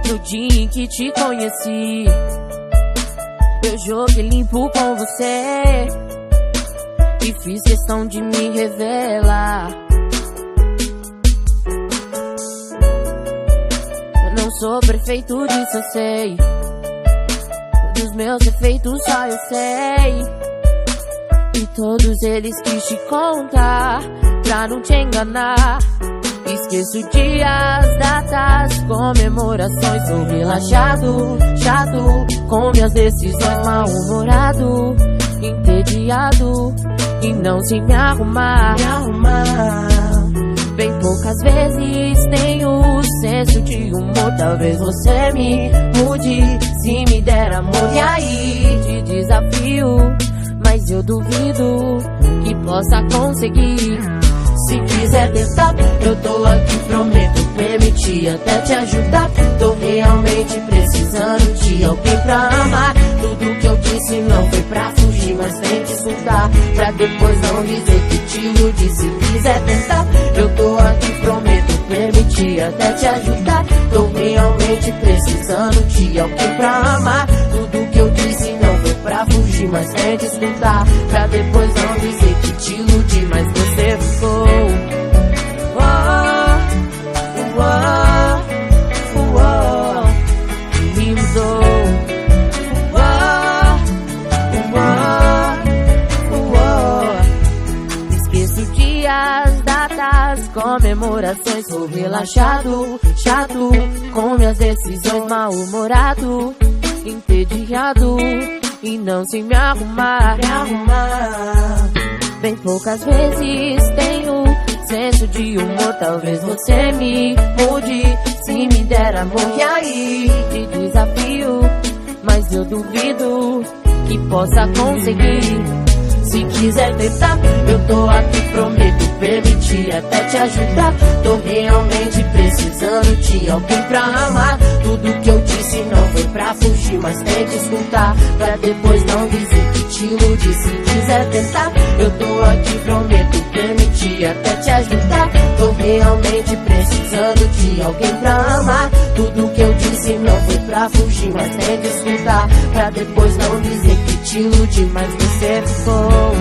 No dia em que te conheci, eu joguei limpo com você e fiz questão de me revelar. Eu não sou perfeito, disso eu sei. Dos meus defeitos só eu sei. E todos eles quis te contar pra não te enganar. Esqueço dias, datas, comemorações. Sou relaxado, chato, com minhas decisões. Mal-humorado, entediado e não sei me arrumar. Bem poucas vezes tenho o senso de humor. Talvez você me mude se me der amor. E aí te desafio, mas eu duvido que possa conseguir. Se quiser tentar, eu tô aqui, prometo permitir até te ajudar. Tô realmente precisando de alguém pra amar. Tudo que eu disse não foi pra fugir, mas vem te escutar, pra depois não dizer que te iludi. Se quiser tentar, eu tô aqui, prometo permitir até te ajudar. Tô realmente precisando de alguém pra amar. Tudo que eu disse não foi pra fugir, mas vem te escutar, pra depois não dizer que te iludi, mas você ficou. Esqueço dias, datas, comemorações. Sou relaxado, chato, com minhas decisões. Mal-humorado, entediado e não sei me arrumar. Bem poucas vezes tenho senso de humor. Talvez você me mude se me der amor. E aí te desafio, mas eu duvido que possa conseguir. Se quiser tentar, eu tô aqui, prometo permitir até te ajudar. Tô realmente precisando de alguém pra amar. Tudo que eu disse não foi pra fugir, mas tem que escutar, pra depois não dizer que te iludi. Se quiser tentar, eu tô aqui, prometo permitir até te ajudar. Tô realmente precisando de alguém pra amar. Tudo que eu disse não foi pra fugir, mas tem que escutar, pra depois não dizer que te iludi, mas você ficou.